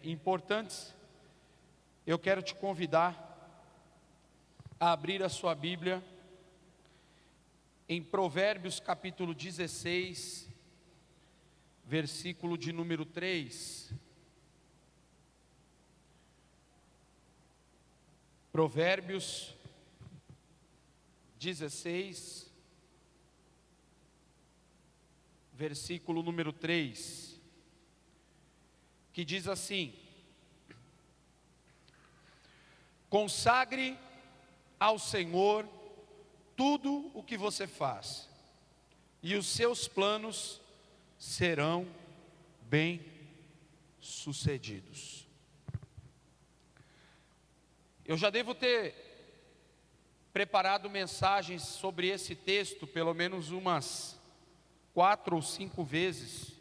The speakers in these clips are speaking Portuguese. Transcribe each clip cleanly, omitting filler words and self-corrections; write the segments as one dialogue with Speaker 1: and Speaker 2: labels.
Speaker 1: importantes, eu quero te convidar a abrir a sua Bíblia em Provérbios capítulo 16, versículo de número 3. Provérbios 16, versículo número 3, que diz assim: consagre ao Senhor tudo o que você faz, e os seus planos serão bem-sucedidos. Eu já devo ter preparado mensagens sobre esse texto pelo menos umas 4 ou 5 vezes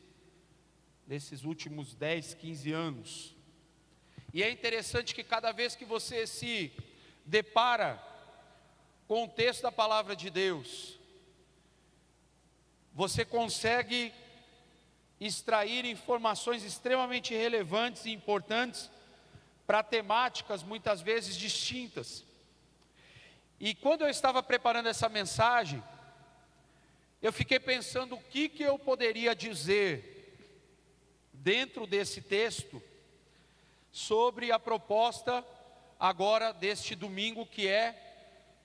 Speaker 1: nesses últimos 10, 15 anos. E é interessante que cada vez que você se depara com o texto da palavra de Deus, você consegue extrair informações extremamente relevantes e importantes para temáticas muitas vezes distintas. E quando eu estava preparando essa mensagem, eu fiquei pensando o que eu poderia dizer dentro desse texto sobre a proposta agora deste domingo, que é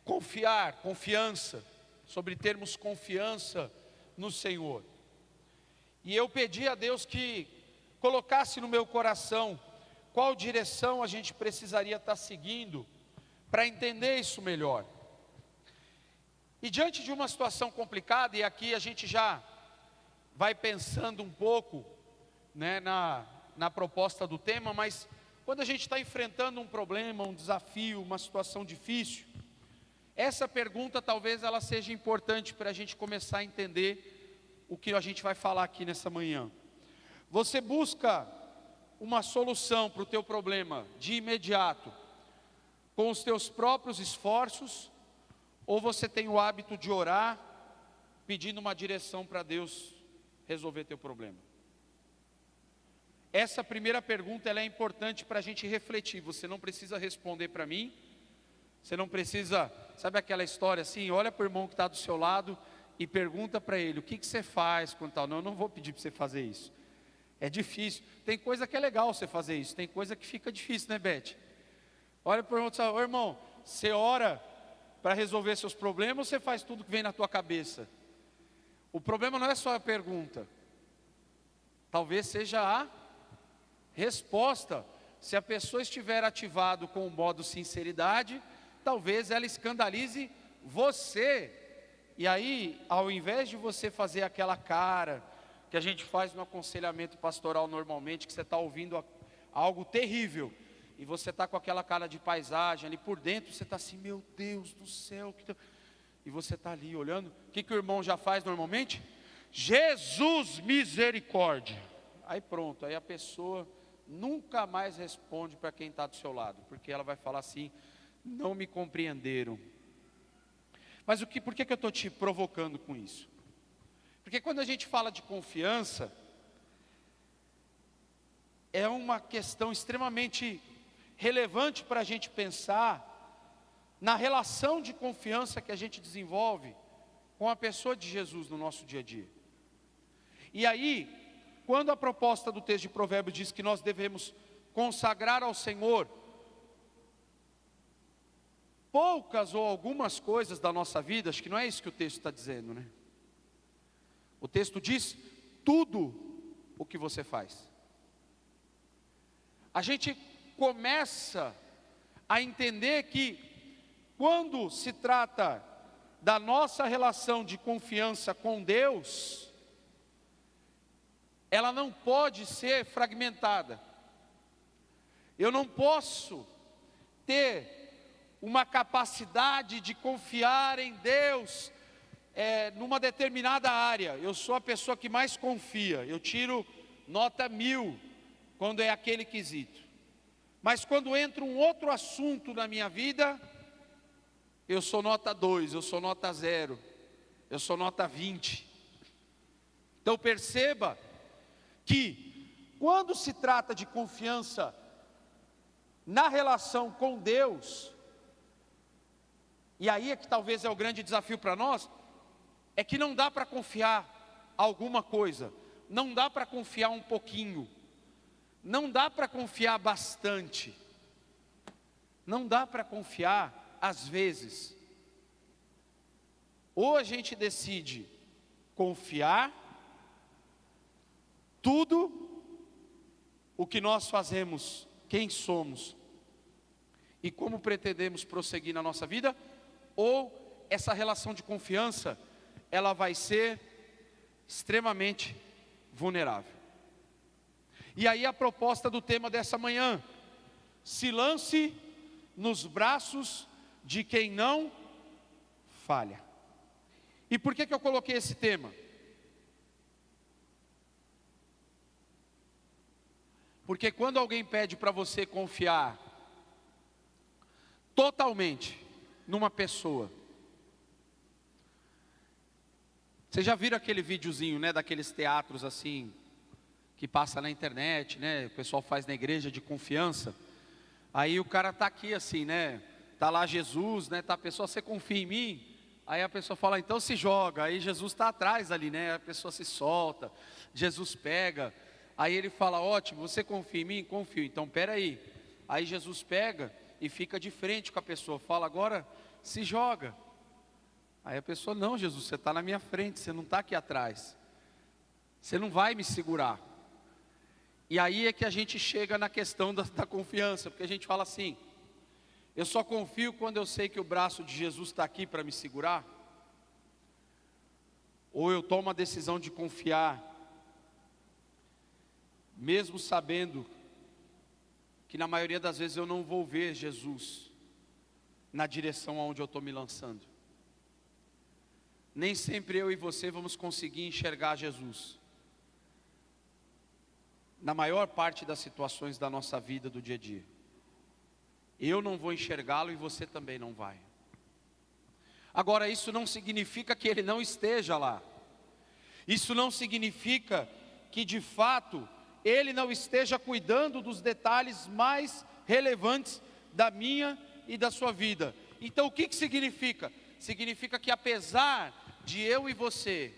Speaker 1: confiança, sobre termos confiança no Senhor. E eu pedi a Deus que colocasse no meu coração qual direção a gente precisaria estar seguindo para entender isso melhor. E diante de uma situação complicada, e aqui a gente já vai pensando um pouco, na proposta do tema, mas quando a gente está enfrentando um problema, um desafio, uma situação difícil, essa pergunta talvez ela seja importante para a gente começar a entender o que a gente vai falar aqui nessa manhã. Você busca uma solução para o teu problema de imediato, com os teus próprios esforços, ou você tem o hábito de orar, pedindo uma direção para Deus resolver teu problema? Essa primeira pergunta ela é importante para a gente refletir. Você não precisa responder para mim, você não precisa, sabe aquela história assim, olha para o irmão que está do seu lado e pergunta para ele, o que você faz quando tal? Não, eu não vou pedir para você fazer isso, é difícil. Tem coisa que é legal você fazer isso, tem coisa que fica difícil, né, Beth? Olha para o irmão e fala, ô irmão, você ora para resolver seus problemas ou você faz tudo que vem na tua cabeça? O problema não é só a pergunta, talvez seja a resposta. Se a pessoa estiver ativado com o modo sinceridade, talvez ela escandalize você. E aí, ao invés de você fazer aquela cara que a gente faz no aconselhamento pastoral normalmente, que você está ouvindo algo terrível, e você está com aquela cara de paisagem, ali por dentro você está assim, meu Deus do céu, e você está ali olhando, o que o irmão já faz normalmente? Jesus misericórdia. Aí pronto, aí a pessoa nunca mais responde para quem está do seu lado, porque ela vai falar assim, não me compreenderam. Mas por que eu estou te provocando com isso? Porque quando a gente fala de confiança, é uma questão extremamente relevante para a gente pensar na relação de confiança que a gente desenvolve com a pessoa de Jesus no nosso dia a dia. E aí, quando a proposta do texto de Provérbios diz que nós devemos consagrar ao Senhor poucas ou algumas coisas da nossa vida, acho que não é isso que o texto está dizendo, né? O texto diz tudo o que você faz. A gente começa a entender que quando se trata da nossa relação de confiança com Deus, ela não pode ser fragmentada. Eu não posso ter uma capacidade de confiar em Deus numa determinada área. Eu sou a pessoa que mais confia, eu tiro nota 1000 quando é aquele quesito. Mas quando entra um outro assunto na minha vida, eu sou nota 2, eu sou nota 0, eu sou nota 20. Então perceba que quando se trata de confiança na relação com Deus, e aí é que talvez é o grande desafio para nós, é que não dá para confiar alguma coisa, não dá para confiar um pouquinho, não dá para confiar bastante, não dá para confiar às vezes. Ou a gente decide confiar tudo o que nós fazemos, quem somos e como pretendemos prosseguir na nossa vida, ou essa relação de confiança, ela vai ser extremamente vulnerável. E aí a proposta do tema dessa manhã: se lance nos braços de quem não falha. E por que eu coloquei esse tema? Porque quando alguém pede para você confiar totalmente numa pessoa, vocês já viram aquele videozinho, né, daqueles teatros assim, que passa na internet, né, o pessoal faz na igreja de confiança, aí o cara está aqui assim, né, está lá Jesus, né, tá a pessoa, você confia em mim? Aí a pessoa fala, então se joga, aí Jesus está atrás ali, né, a pessoa se solta, Jesus pega, aí ele fala, ótimo, você confia em mim? Confio, então peraí, aí Jesus pega e fica de frente com a pessoa, fala, agora se joga. Aí a pessoa, não Jesus, você está na minha frente, você não está aqui atrás, você não vai me segurar. E aí é que a gente chega na questão da confiança, porque a gente fala assim, eu só confio quando eu sei que o braço de Jesus está aqui para me segurar? Ou eu tomo a decisão de confiar, mesmo sabendo que na maioria das vezes eu não vou ver Jesus na direção aonde eu estou me lançando. Nem sempre eu e você vamos conseguir enxergar Jesus na maior parte das situações da nossa vida do dia a dia. Eu não vou enxergá-lo e você também não vai. Agora, isso não significa que ele não esteja lá. Isso não significa que de fato ele não esteja cuidando dos detalhes mais relevantes da minha e da sua vida. Então o que significa? Significa que apesar de eu e você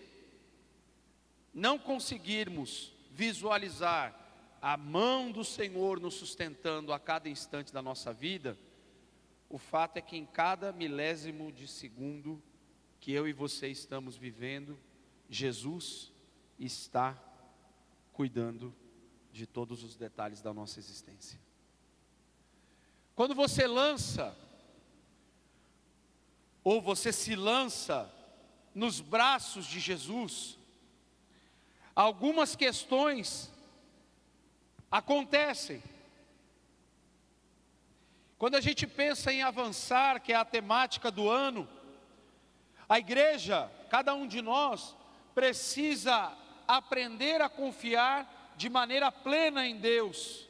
Speaker 1: não conseguirmos visualizar a mão do Senhor nos sustentando a cada instante da nossa vida, o fato é que em cada milésimo de segundo que eu e você estamos vivendo, Jesus está cuidando de todos os detalhes da nossa existência. Quando você lança, ou você se lança nos braços de Jesus, algumas questões acontecem. Quando a gente pensa em avançar, que é a temática do ano, a igreja, cada um de nós, precisa aprender a confiar de maneira plena em Deus.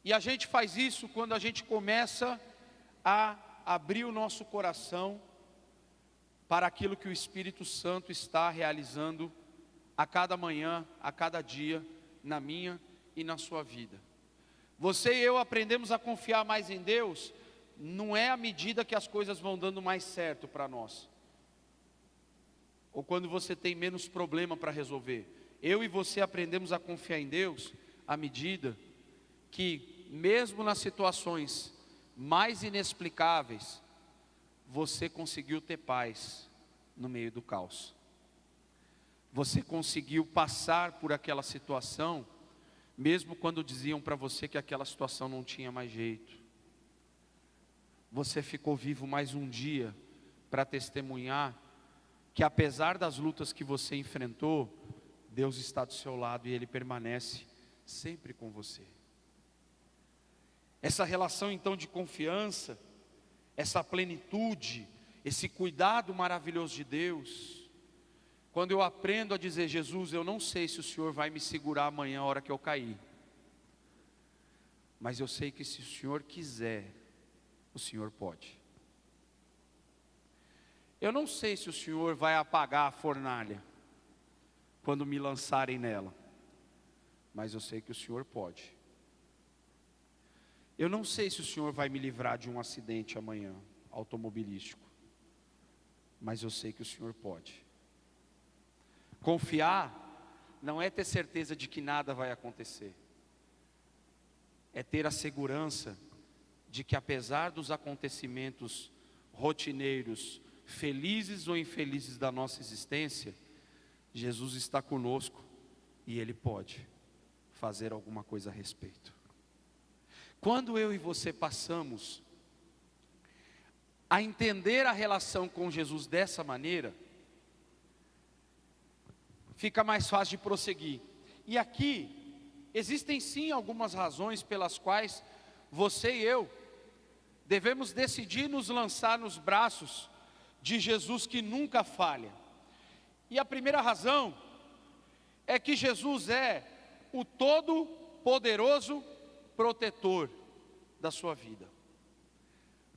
Speaker 1: E a gente faz isso quando a gente começa a abrir o nosso coração para aquilo que o Espírito Santo está realizando a cada manhã, a cada dia, na minha e na sua vida. Você e eu aprendemos a confiar mais em Deus, não é à medida que as coisas vão dando mais certo para nós, ou quando você tem menos problema para resolver. Eu e você aprendemos a confiar em Deus à medida que, mesmo nas situações mais inexplicáveis, você conseguiu ter paz no meio do caos. Você conseguiu passar por aquela situação, mesmo quando diziam para você que aquela situação não tinha mais jeito. Você ficou vivo mais um dia para testemunhar que apesar das lutas que você enfrentou, Deus está do seu lado e Ele permanece sempre com você. Essa relação então de confiança, essa plenitude, esse cuidado maravilhoso de Deus, quando eu aprendo a dizer, Jesus, eu não sei se o Senhor vai me segurar amanhã a hora que eu cair, mas eu sei que se o Senhor quiser, o Senhor pode. Eu não sei se o Senhor vai apagar a fornalha quando me lançarem nela, mas eu sei que o Senhor pode. Eu não sei se o Senhor vai me livrar de um acidente amanhã, automobilístico, mas eu sei que o Senhor pode. Confiar não é ter certeza de que nada vai acontecer, é ter a segurança de que apesar dos acontecimentos rotineiros, felizes ou infelizes da nossa existência, Jesus está conosco e Ele pode fazer alguma coisa a respeito. Quando eu e você passamos a entender a relação com Jesus dessa maneira, fica mais fácil de prosseguir. E aqui, existem sim algumas razões pelas quais você e eu devemos decidir nos lançar nos braços de Jesus que nunca falha. E a primeira razão é que Jesus é o todo-poderoso protetor da sua vida.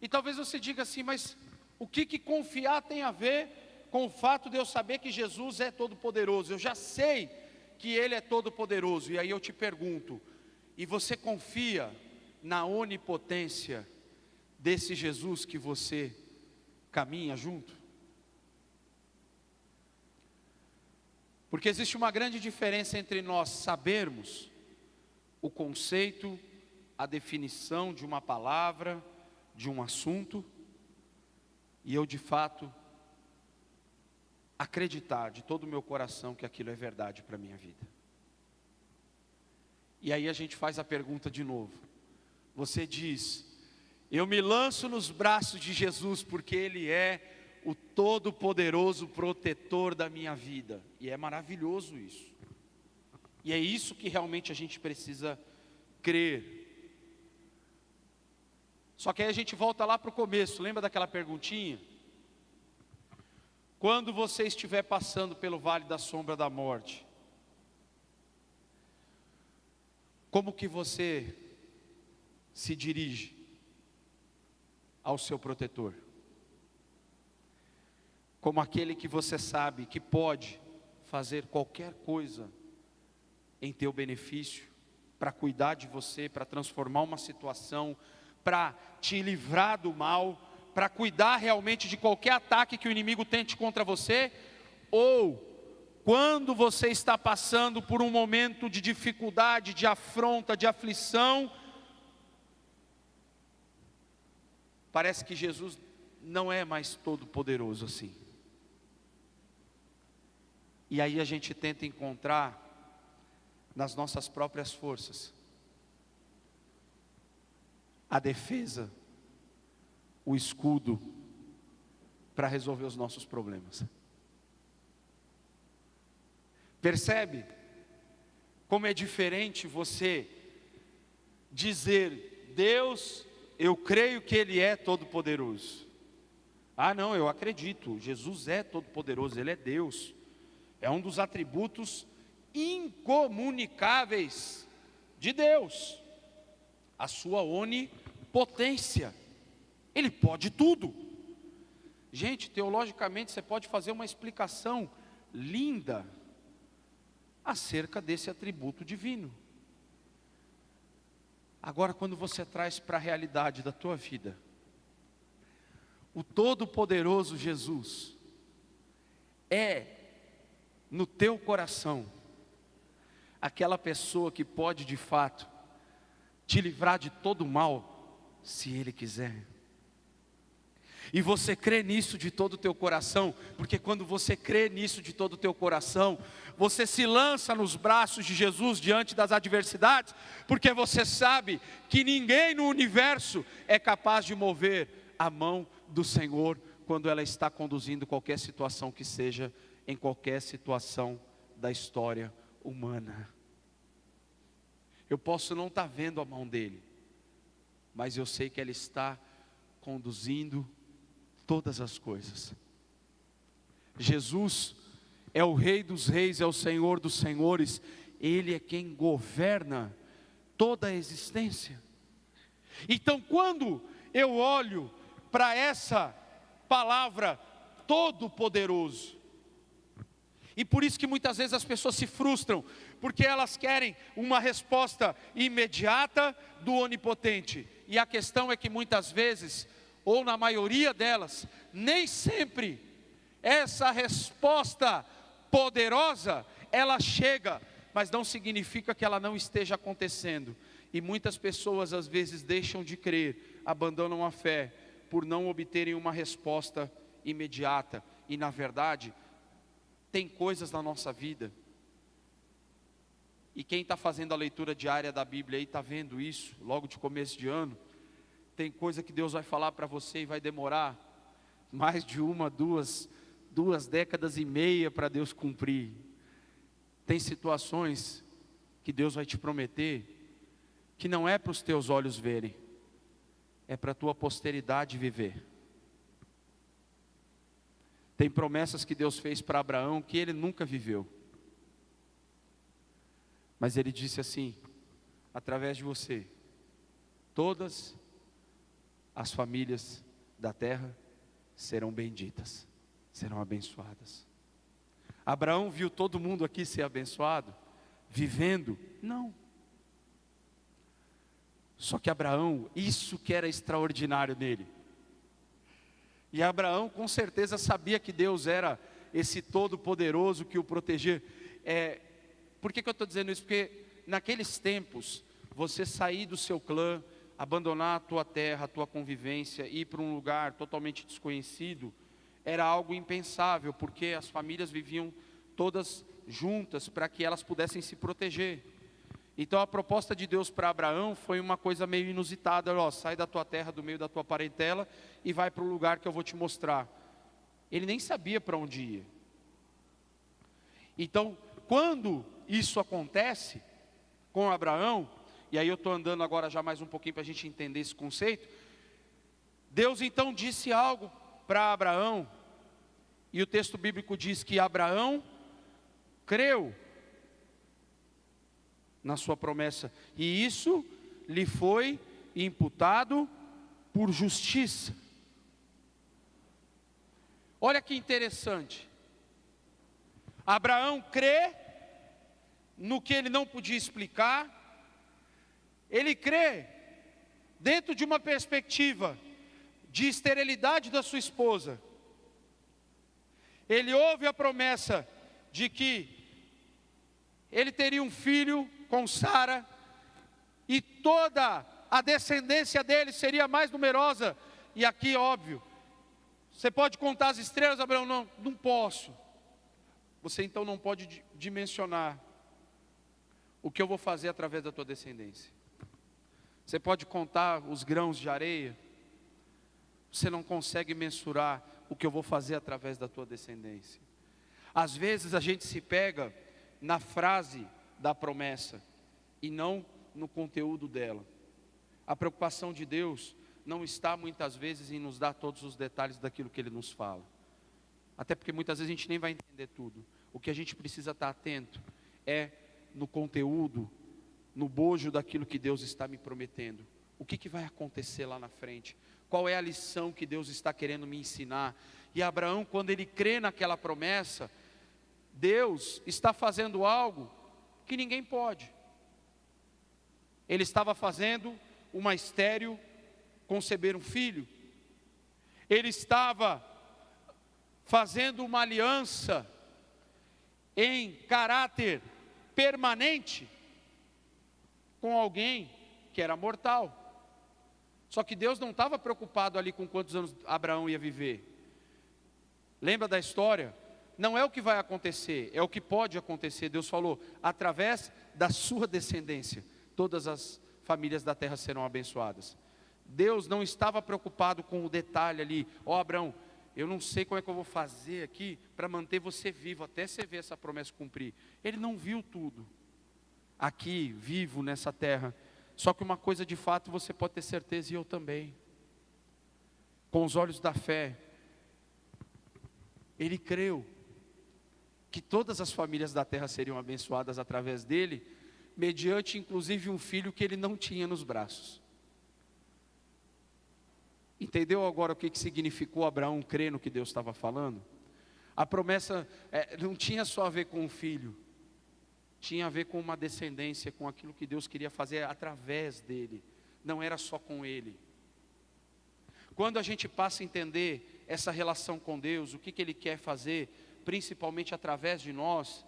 Speaker 1: E talvez você diga assim, mas o que confiar tem a ver com o fato de eu saber que Jesus é todo-poderoso? Eu já sei que Ele é todo-poderoso, e aí eu te pergunto, e você confia na onipotência desse Jesus que você caminha junto? Porque existe uma grande diferença entre nós sabermos o conceito, a definição de uma palavra, de um assunto, e eu de fato acreditar de todo o meu coração que aquilo é verdade para a minha vida. E aí a gente faz a pergunta de novo. Você diz, eu me lanço nos braços de Jesus porque Ele é o todo-poderoso protetor da minha vida. E é maravilhoso isso. E é isso que realmente a gente precisa crer. Só que aí a gente volta lá para o começo, lembra daquela perguntinha? Quando você estiver passando pelo vale da sombra da morte, como que você se dirige ao seu protetor? Como aquele que você sabe que pode fazer qualquer coisa em teu benefício, para cuidar de você, para transformar uma situação, para te livrar do mal, para cuidar realmente de qualquer ataque que o inimigo tente contra você? Ou quando você está passando por um momento de dificuldade, de afronta, de aflição, parece que Jesus não é mais todo poderoso assim. E aí a gente tenta encontrar nas nossas próprias forças a defesa, o escudo para resolver os nossos problemas. Percebe como é diferente você dizer, Deus, eu creio que Ele é todo-poderoso. Ah não, eu acredito, Jesus é todo-poderoso, Ele é Deus. É um dos atributos incomunicáveis de Deus, a sua onipotência. Ele pode tudo. Gente, teologicamente você pode fazer uma explicação linda acerca desse atributo divino. Agora, quando você traz para a realidade da tua vida, o todo-poderoso Jesus é no teu coração aquela pessoa que pode de fato te livrar de todo mal, se Ele quiser. E você crê nisso de todo o teu coração, porque quando você crê nisso de todo o teu coração, você se lança nos braços de Jesus diante das adversidades, porque você sabe que ninguém no universo é capaz de mover a mão do Senhor quando ela está conduzindo qualquer situação que seja, em qualquer situação da história humana. Eu posso não estar vendo a mão dele, mas eu sei que Ele está conduzindo todas as coisas. Jesus é o Rei dos Reis, é o Senhor dos Senhores. Ele é quem governa toda a existência. Então, quando eu olho para essa palavra todo-poderoso, E por isso que muitas vezes as pessoas se frustram, porque elas querem uma resposta imediata do onipotente. E a questão é que muitas vezes, ou na maioria delas, nem sempre essa resposta poderosa, ela chega, mas não significa que ela não esteja acontecendo. E muitas pessoas às vezes deixam de crer, abandonam a fé, por não obterem uma resposta imediata. E na verdade, tem coisas na nossa vida, e quem está fazendo a leitura diária da Bíblia aí está vendo isso, logo de começo de ano. Tem coisa que Deus vai falar para você e vai demorar mais de duas décadas e meia para Deus cumprir. Tem situações que Deus vai te prometer, que não é para os teus olhos verem, é para a tua posteridade viver. Tem promessas que Deus fez para Abraão que ele nunca viveu. Mas ele disse assim: através de você, todas as famílias da terra serão benditas, serão abençoadas. Abraão viu todo mundo aqui ser abençoado, vivendo? Não. Só que Abraão, isso que era extraordinário nele. E Abraão com certeza sabia que Deus era esse todo-poderoso que o protegia. Por que eu estou dizendo isso? Porque naqueles tempos, você sair do seu clã, abandonar a tua terra, a tua convivência, ir para um lugar totalmente desconhecido, era algo impensável, porque as famílias viviam todas juntas para que elas pudessem se proteger. Então a proposta de Deus para Abraão foi uma coisa meio inusitada: sai da tua terra, do meio da tua parentela, e vai para o lugar que eu vou te mostrar. Ele nem sabia para onde ia. Então, quando isso acontece com Abraão, e aí eu estou andando agora já mais um pouquinho para a gente entender esse conceito, Deus então disse algo para Abraão, e o texto bíblico diz que Abraão creu na sua promessa, e isso lhe foi imputado por justiça. Olha que interessante, Abraão crê no que ele não podia explicar, ele crê dentro de uma perspectiva de esterilidade da sua esposa. Ele ouve a promessa de que ele teria um filho com Sara, e toda a descendência dele seria mais numerosa. E aqui, óbvio, você pode contar as estrelas, Abraão? Não posso. Você então não pode dimensionar o que eu vou fazer através da tua descendência. Você pode contar os grãos de areia, você não consegue mensurar o que eu vou fazer através da tua descendência. Às vezes a gente se pega na frase da promessa e não no conteúdo dela. A preocupação de Deus não está muitas vezes em nos dar todos os detalhes daquilo que Ele nos fala. Até porque muitas vezes a gente nem vai entender tudo. O que a gente precisa estar atento é no conteúdo, no bojo daquilo que Deus está me prometendo. O que vai acontecer lá na frente? Qual é a lição que Deus está querendo me ensinar? E Abraão, quando ele crê naquela promessa, Deus está fazendo algo que ninguém pode. Ele estava fazendo uma estéril conceber um filho. Ele estava fazendo uma aliança em caráter permanente com alguém que era mortal. Só que Deus não estava preocupado ali com quantos anos Abraão ia viver. Lembra da história? Não é o que vai acontecer, é o que pode acontecer. Deus falou: através da sua descendência, todas as famílias da terra serão abençoadas. Deus não estava preocupado com o detalhe ali: Abraão, eu não sei como é que eu vou fazer aqui para manter você vivo, até você ver essa promessa cumprir. Ele não viu tudo aqui, vivo nessa terra. Só que uma coisa de fato você pode ter certeza, e eu também. Com os olhos da fé, ele creu que todas as famílias da terra seriam abençoadas através dele, mediante inclusive um filho que ele não tinha nos braços. Entendeu agora o que significou Abraão crer no que Deus estava falando? A promessa não tinha só a ver com o filho, tinha a ver com uma descendência, com aquilo que Deus queria fazer através dele, não era só com ele. Quando a gente passa a entender essa relação com Deus, o que Ele quer fazer, principalmente através de nós,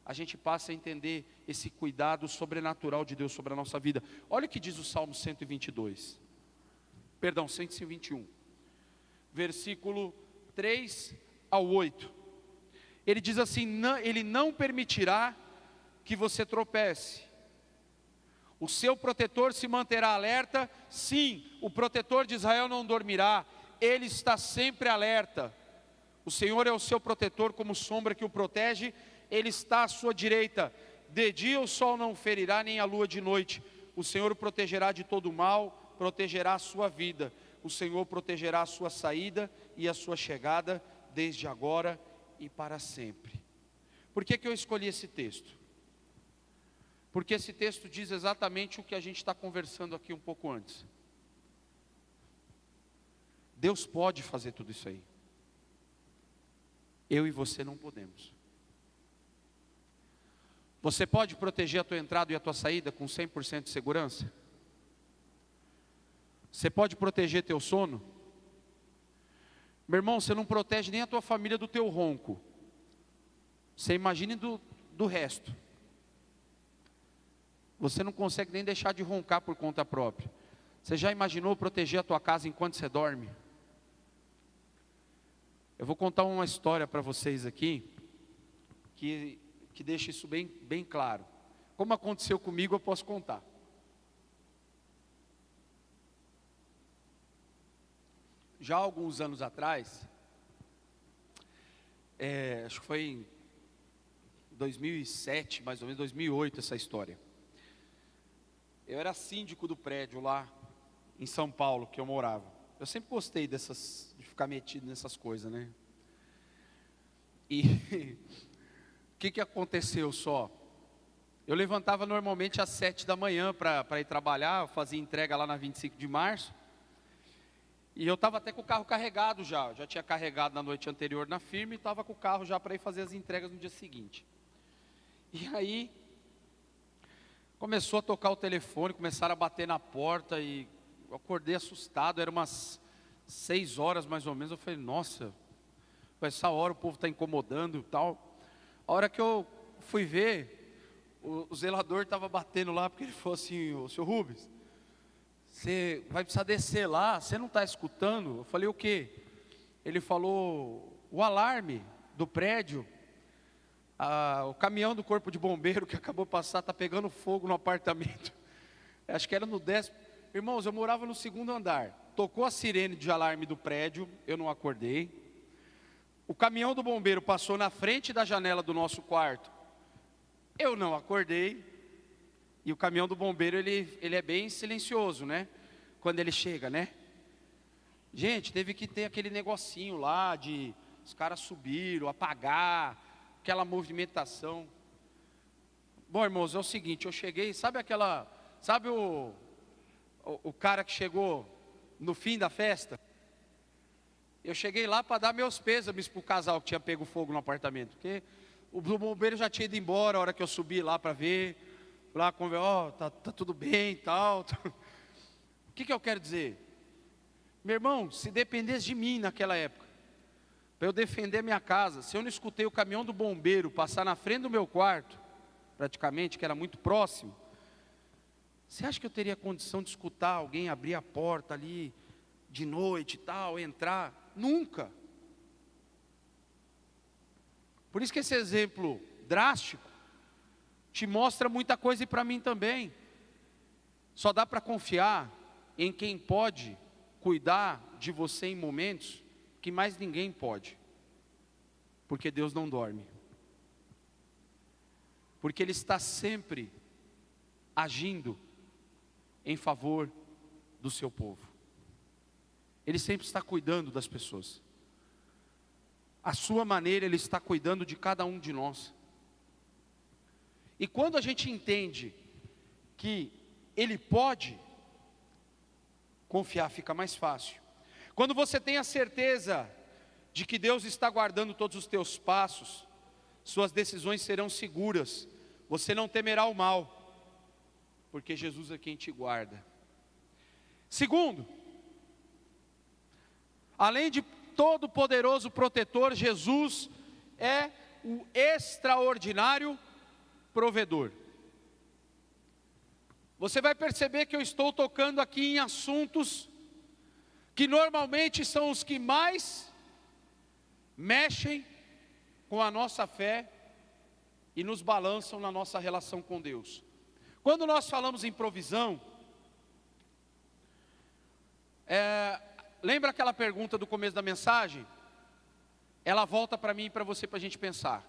Speaker 1: a gente passa a entender esse cuidado sobrenatural de Deus sobre a nossa vida. Olha o que diz o Salmo 121, versículo 3 ao 8. Ele diz assim: Ele não permitirá que você tropece. O seu protetor se manterá alerta. Sim, o protetor de Israel não dormirá. Ele está sempre alerta. O Senhor é o seu protetor, como sombra que o protege. Ele está à sua direita. De dia o sol não o ferirá, nem a lua de noite. O Senhor o protegerá de todo mal, protegerá a sua vida. O Senhor protegerá a sua saída e a sua chegada, desde agora e para sempre. Por que eu escolhi esse texto? Porque esse texto diz exatamente o que a gente está conversando aqui um pouco antes. Deus pode fazer tudo isso aí. Eu e você não podemos. Você pode proteger a tua entrada e a tua saída com 100% de segurança? Você pode proteger teu sono? Meu irmão, você não protege nem a tua família do teu ronco. Você imagine do resto. Você não consegue nem deixar de roncar por conta própria. Você já imaginou proteger a tua casa enquanto você dorme? Eu vou contar uma história para vocês aqui, que deixa isso bem claro. Como aconteceu comigo, eu posso contar. Já há alguns anos atrás, acho que foi em 2007, mais ou menos, 2008 essa história. Eu era síndico do prédio lá em São Paulo, que eu morava. Eu sempre gostei de ficar metido nessas coisas, né? E o que aconteceu só? Eu levantava normalmente às 7 da manhã para ir trabalhar, eu fazia entrega lá na 25 de março. E eu estava até com o carro carregado já tinha carregado na noite anterior na firma e estava com o carro já para ir fazer as entregas no dia seguinte. E aí, começou a tocar o telefone, começaram a bater na porta e eu acordei assustado, era umas 6 horas mais ou menos. Eu falei, nossa, essa hora o povo está incomodando e tal. A hora que eu fui ver, o zelador estava batendo lá, porque ele falou assim: ô senhor Rubens, você vai precisar descer lá, você não está escutando? Eu falei, o quê? Ele falou, o alarme do prédio, o caminhão do corpo de bombeiro que acabou de passar, está pegando fogo no apartamento. Acho que era no 10º. Irmãos, eu morava no 2º andar. Tocou a sirene de alarme do prédio, eu não acordei. O caminhão do bombeiro passou na frente da janela do nosso quarto, eu não acordei. E o caminhão do bombeiro, ele é bem silencioso, né? Quando ele chega, né? Gente, teve que ter aquele negocinho lá de os caras subiram, apagar, aquela movimentação. Bom, irmãos, é o seguinte, eu cheguei, sabe o cara que chegou no fim da festa? Eu cheguei lá para dar meus pêsames para o casal que tinha pego fogo no apartamento, porque o bombeiro já tinha ido embora a hora que eu subi lá para ver, lá tá tudo bem e tal. O que eu quero dizer? Meu irmão, se dependesse de mim naquela época, para eu defender minha casa, se eu não escutei o caminhão do bombeiro passar na frente do meu quarto, praticamente, que era muito próximo, você acha que eu teria condição de escutar alguém abrir a porta ali, de noite e tal, entrar? Nunca. Por isso que esse exemplo drástico te mostra muita coisa, e para mim também. Só dá para confiar em quem pode cuidar de você em momentos que mais ninguém pode. Porque Deus não dorme. Porque Ele está sempre agindo em favor do seu povo. Ele sempre está cuidando das pessoas. À sua maneira, Ele está cuidando de cada um de nós. E quando a gente entende que Ele pode, confiar fica mais fácil. Quando você tem a certeza de que Deus está guardando todos os teus passos, suas decisões serão seguras, você não temerá o mal, porque Jesus é quem te guarda. Segundo, além de todo poderoso protetor, Jesus é o extraordinário provedor. Você vai perceber que eu estou tocando aqui em assuntos que normalmente são os que mais mexem com a nossa fé e nos balançam na nossa relação com Deus. Quando nós falamos em provisão, lembra aquela pergunta do começo da mensagem? Ela volta para mim e para você, para a gente pensar.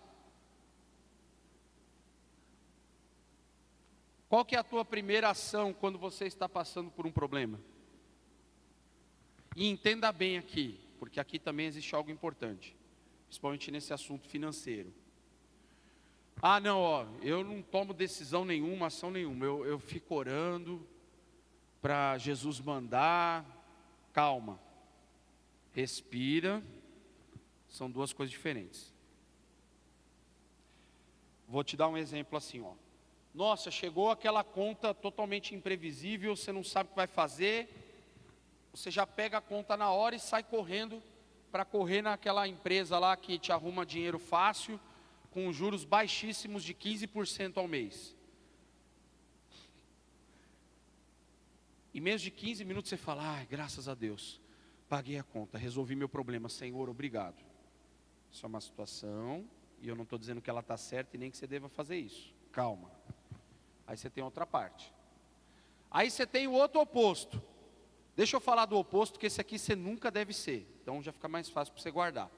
Speaker 1: Qual que é a tua primeira ação quando você está passando por um problema? E entenda bem aqui, porque aqui também existe algo importante, principalmente nesse assunto financeiro. Ah, não, eu não tomo decisão nenhuma, ação nenhuma, eu fico orando para Jesus mandar. Calma, respira, são duas coisas diferentes. Vou te dar um exemplo assim, Nossa, chegou aquela conta totalmente imprevisível, você não sabe o que vai fazer, você já pega a conta na hora e sai correndo para correr naquela empresa lá que te arruma dinheiro fácil, com juros baixíssimos de 15% ao mês. Em menos de 15 minutos você fala, ai, graças a Deus, paguei a conta, resolvi meu problema, Senhor, obrigado. Isso é uma situação, e eu não estou dizendo que ela está certa e nem que você deva fazer isso. Calma. Aí você tem outra parte. Aí você tem o outro oposto. Deixa eu falar do oposto, que esse aqui você nunca deve ser. Então já fica mais fácil para você guardar.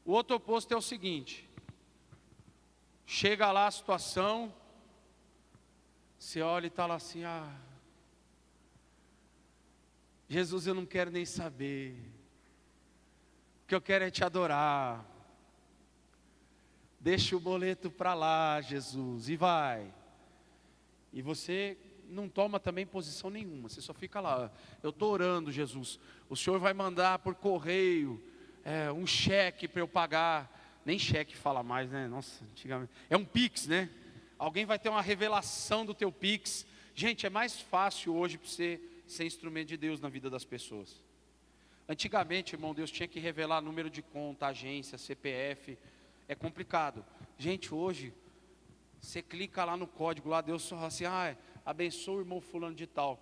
Speaker 1: O outro oposto é o seguinte. Chega lá a situação, você olha e está lá assim, Jesus, eu não quero nem saber. O que eu quero é te adorar. Deixa o boleto para lá, Jesus, e vai. E você não toma também posição nenhuma, você só fica lá. Eu estou orando, Jesus, o Senhor vai mandar por correio um cheque para eu pagar. Nem cheque fala mais, né? Nossa, antigamente. É um Pix, né? Alguém vai ter uma revelação do teu Pix. Gente, é mais fácil hoje para você ser instrumento de Deus na vida das pessoas. Antigamente, irmão, Deus tinha que revelar número de conta, agência, CPF. É complicado. Gente, hoje, você clica lá no código, lá Deus só fala assim, abençoa o irmão fulano de tal.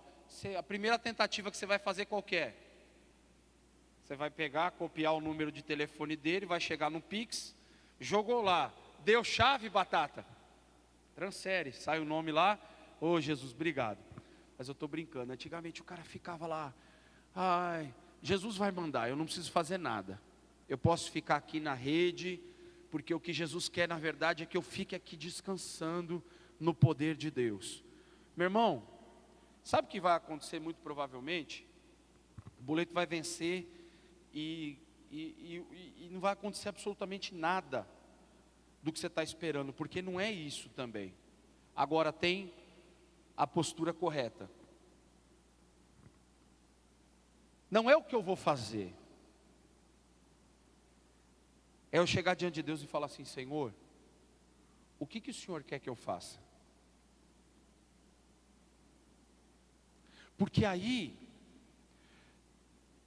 Speaker 1: A primeira tentativa que você vai fazer qual que é? Você vai pegar, copiar o número de telefone dele, vai chegar no Pix, jogou lá, deu chave, batata. Transfere, sai o nome lá, ô Jesus, obrigado. Mas eu estou brincando, antigamente o cara ficava lá, Jesus vai mandar, eu não preciso fazer nada. Eu posso ficar aqui na rede, porque o que Jesus quer na verdade é que eu fique aqui descansando no poder de Deus. Meu irmão, sabe o que vai acontecer muito provavelmente? O boleto vai vencer e não vai acontecer absolutamente nada do que você está esperando, porque não é isso também. Agora tem a postura correta. Não é o que eu vou fazer. É eu chegar diante de Deus e falar assim, Senhor, o que o Senhor quer que eu faça? Porque aí,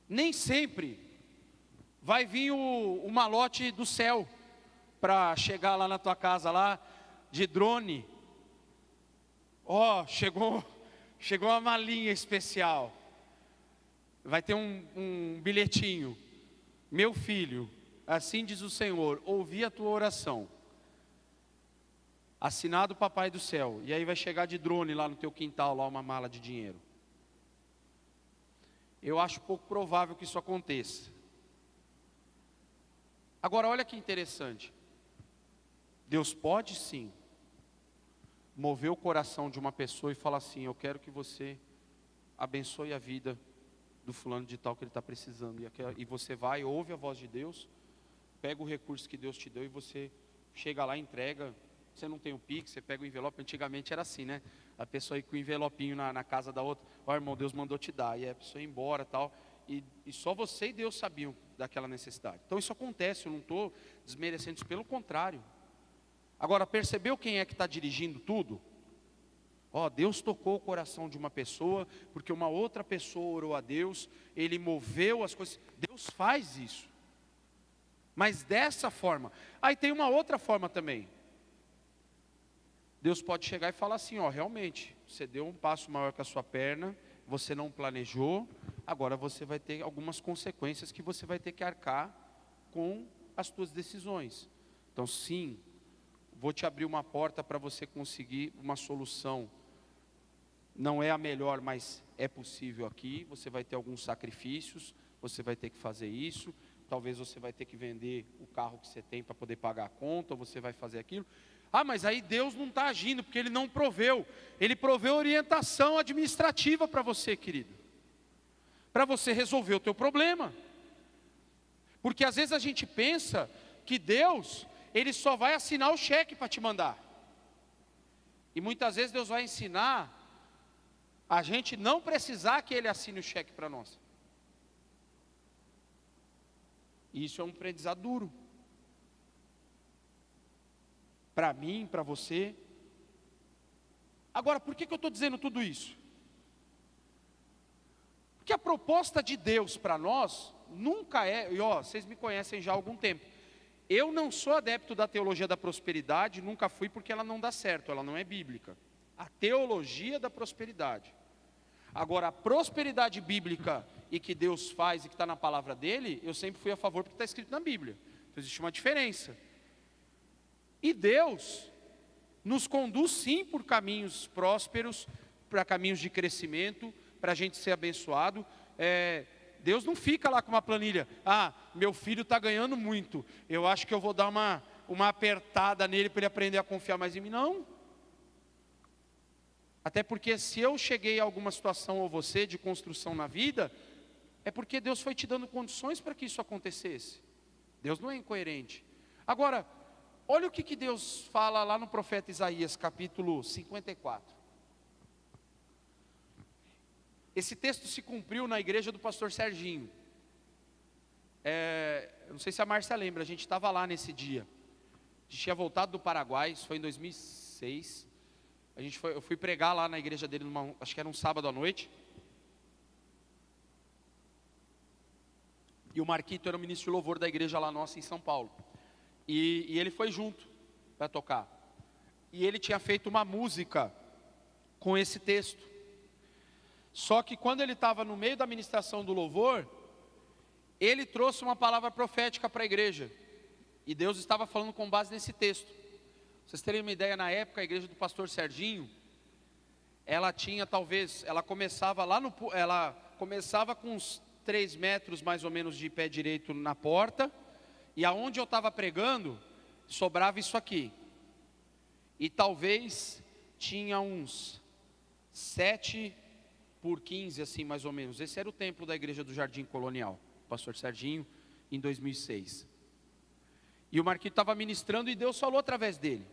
Speaker 1: nem sempre vai vir o malote do céu, para chegar lá na tua casa, lá, de drone. Chegou uma malinha especial. Vai ter um bilhetinho. Meu filho, assim diz o Senhor, ouvi a tua oração. Assinado Papai do Céu. E aí vai chegar de drone lá no teu quintal, lá uma mala de dinheiro. Eu acho pouco provável que isso aconteça. Agora olha que interessante. Deus pode sim mover o coração de uma pessoa e falar assim, eu quero que você abençoe a vida do fulano de tal que ele está precisando. E você vai, ouve a voz de Deus, pega o recurso que Deus te deu e você chega lá e entrega. Você não tem o Pix, você pega o envelope. Antigamente era assim, né? A pessoa ia com o envelopinho na casa da outra. Irmão, Deus mandou te dar. E a pessoa ia embora e tal. E só você e Deus sabiam daquela necessidade. Então isso acontece, eu não estou desmerecendo isso, pelo contrário. Agora, percebeu quem é que está dirigindo tudo? Deus tocou o coração de uma pessoa, porque uma outra pessoa orou a Deus, Ele moveu as coisas. Deus faz isso. Mas dessa forma. Aí tem uma outra forma também. Deus pode chegar e falar assim, realmente, você deu um passo maior que a sua perna, você não planejou, agora você vai ter algumas consequências que você vai ter que arcar com as suas decisões. Então sim, vou te abrir uma porta para você conseguir uma solução. Não é a melhor, mas é possível aqui. Você vai ter alguns sacrifícios, você vai ter que fazer isso. Talvez você vai ter que vender o carro que você tem para poder pagar a conta, ou você vai fazer aquilo. Mas aí Deus não está agindo, porque Ele não proveu. Ele proveu orientação administrativa para você, querido. Para você resolver o teu problema. Porque às vezes a gente pensa que Deus, Ele só vai assinar o cheque para te mandar. E muitas vezes Deus vai ensinar a gente não precisar que Ele assine o cheque para nós. E isso é um aprendizado duro. Para mim, para você. Agora, por que eu estou dizendo tudo isso? Porque a proposta de Deus para nós nunca é, vocês me conhecem já há algum tempo. Eu não sou adepto da teologia da prosperidade, nunca fui, porque ela não dá certo, ela não é bíblica. A teologia da prosperidade. Agora, a prosperidade bíblica e que Deus faz e que está na palavra dele, eu sempre fui a favor porque está escrito na Bíblia. Então existe uma diferença. E Deus nos conduz sim por caminhos prósperos, para caminhos de crescimento, para a gente ser abençoado. Deus não fica lá com uma planilha, meu filho está ganhando muito, eu acho que eu vou dar uma apertada nele para ele aprender a confiar mais em mim. Não. Até porque se eu cheguei a alguma situação ou você de construção na vida, é porque Deus foi te dando condições para que isso acontecesse. Deus não é incoerente. Agora, olha o que Deus fala lá no profeta Isaías, capítulo 54. Esse texto se cumpriu na igreja do pastor Serginho. Eu não sei se a Márcia lembra, a gente estava lá nesse dia. A gente tinha voltado do Paraguai, isso foi em 2006. Eu fui pregar lá na igreja dele, acho que era um sábado à noite. E o Marquito era o ministro de louvor da igreja lá nossa em São Paulo. E ele foi junto para tocar. E ele tinha feito uma música com esse texto. Só que quando ele estava no meio da ministração do louvor, ele trouxe uma palavra profética para a igreja. E Deus estava falando com base nesse texto. Vocês terem uma ideia, na época, a igreja do pastor Serginho, ela começava com uns 3 metros mais ou menos de pé direito na porta, e aonde eu estava pregando, sobrava isso aqui. E talvez tinha uns 7 por 15, assim mais ou menos. Esse era o templo da igreja do Jardim Colonial, pastor Serginho, em 2006. E o Marquito estava ministrando e Deus falou através dele.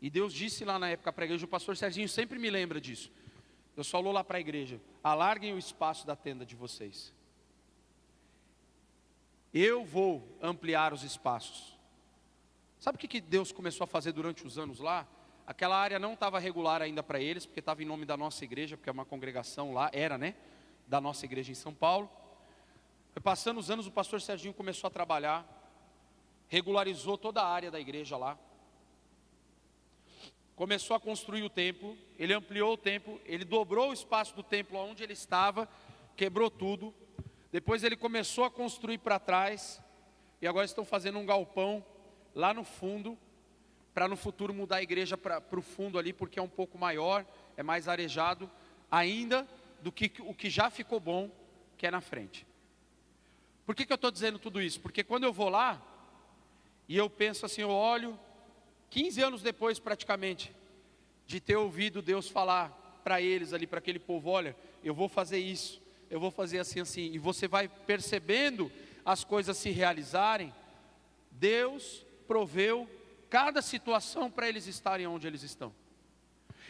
Speaker 1: E Deus disse lá na época para a igreja, o pastor Serginho sempre me lembra disso. Deus falou lá para a igreja, alarguem o espaço da tenda de vocês. Eu vou ampliar os espaços. Sabe o que Deus começou a fazer durante os anos lá? Aquela área não estava regular ainda para eles, porque estava em nome da nossa igreja, porque é uma congregação lá, da nossa igreja em São Paulo. Passando os anos, o pastor Serginho começou a trabalhar, regularizou toda a área da igreja lá. Começou a construir o templo, ele ampliou o templo, ele dobrou o espaço do templo onde ele estava, quebrou tudo. Depois ele começou a construir para trás, e agora estão fazendo um galpão lá no fundo, para no futuro mudar a igreja para o fundo ali, porque é um pouco maior, é mais arejado ainda do que o que já ficou bom, que é na frente. Por que eu estou dizendo tudo isso? Porque quando eu vou lá, e eu penso assim, eu olho, 15 anos depois praticamente, de ter ouvido Deus falar para eles ali, para aquele povo, olha, eu vou fazer isso, eu vou fazer assim, assim, e você vai percebendo as coisas se realizarem. Deus proveu cada situação para eles estarem onde eles estão.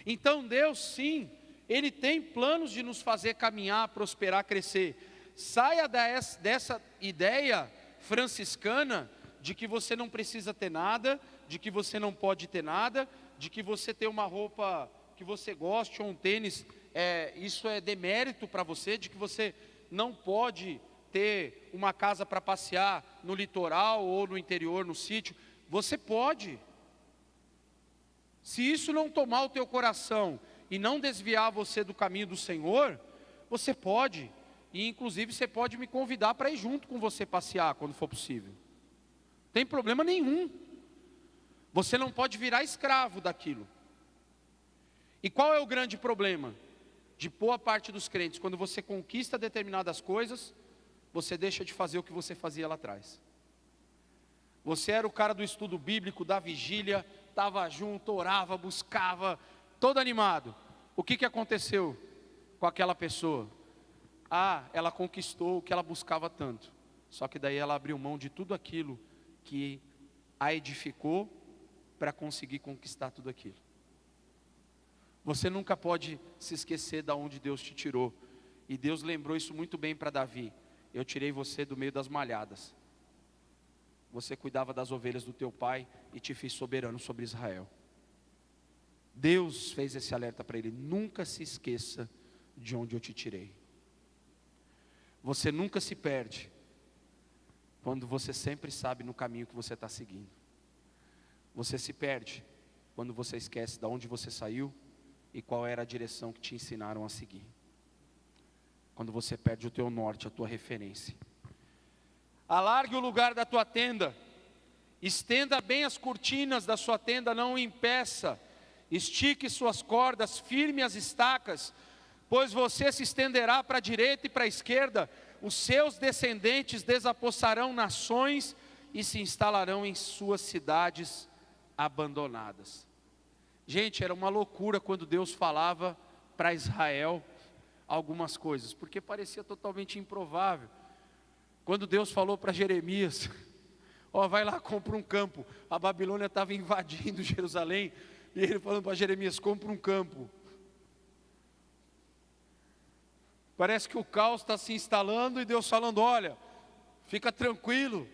Speaker 1: Então Deus sim, Ele tem planos de nos fazer caminhar, prosperar, crescer. saia dessa ideia franciscana de que você não precisa ter nada, de que você não pode ter nada, de que você ter uma roupa que você goste ou um tênis, isso é demérito para você, de que você não pode ter uma casa para passear no litoral ou no interior, no sítio. Você pode. Se isso não tomar o teu coração e não desviar você do caminho do Senhor, você pode. E inclusive você pode me convidar para ir junto com você passear quando for possível. Não tem problema nenhum. Você não pode virar escravo daquilo. E qual é o grande problema de boa parte dos crentes? Quando você conquista determinadas coisas, você deixa de fazer o que você fazia lá atrás. Você era o cara do estudo bíblico, da vigília, estava junto, orava, buscava, todo animado. O que aconteceu com aquela pessoa? Ela conquistou o que ela buscava tanto. Só que daí ela abriu mão de tudo aquilo que a edificou para conseguir conquistar tudo aquilo. Você nunca pode se esquecer de onde Deus te tirou. E Deus lembrou isso muito bem para Davi. Eu tirei você do meio das malhadas. Você cuidava das ovelhas do teu pai e te fiz soberano sobre Israel. Deus fez esse alerta para ele: nunca se esqueça de onde eu te tirei. Você nunca se perde quando você sempre sabe no caminho que você está seguindo. Você se perde quando você esquece de onde você saiu e qual era a direção que te ensinaram a seguir. Quando você perde o teu norte, a tua referência. Alargue o lugar da tua tenda, estenda bem as cortinas da sua tenda, não o impeça, estique suas cordas, firme as estacas, pois você se estenderá para a direita e para a esquerda, os seus descendentes desapossarão nações e se instalarão em suas cidades abandonadas. Gente, era uma loucura quando Deus falava para Israel algumas coisas, porque parecia totalmente improvável. Quando Deus falou para Jeremias, vai lá, compra um campo. A Babilônia estava invadindo Jerusalém, e ele falando para Jeremias: compra um campo. Parece que o caos está se instalando, e Deus falando: olha, fica tranquilo.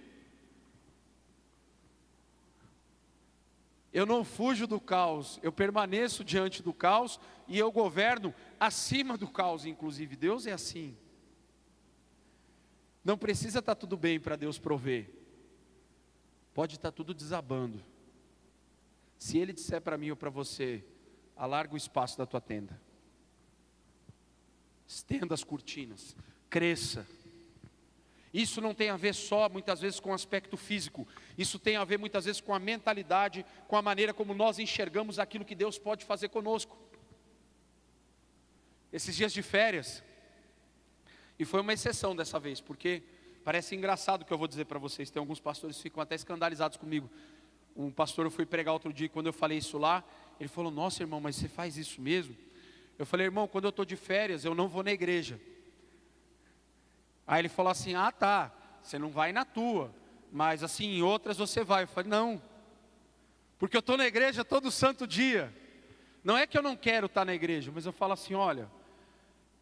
Speaker 1: Eu não fujo do caos, eu permaneço diante do caos, e eu governo acima do caos, inclusive. Deus é assim. Não precisa estar tudo bem para Deus prover. Pode estar tudo desabando. Se Ele disser para mim ou para você: alarga o espaço da tua tenda, estenda as cortinas, cresça. Isso não tem a ver só, muitas vezes, com o aspecto físico. Isso tem a ver, muitas vezes, com a mentalidade, com a maneira como nós enxergamos aquilo que Deus pode fazer conosco. Esses dias de férias, e foi uma exceção dessa vez, porque parece engraçado o que eu vou dizer para vocês. Tem alguns pastores que ficam até escandalizados comigo. Um pastor, eu fui pregar outro dia, quando eu falei isso lá, ele falou: nossa, irmão, mas você faz isso mesmo? Eu falei: irmão, quando eu estou de férias, eu não vou na igreja. Aí ele falou assim: tá, você não vai na tua, mas assim, em outras você vai. Eu falei: não, porque eu estou na igreja todo santo dia. Não é que eu não quero estar na igreja, mas eu falo assim: olha,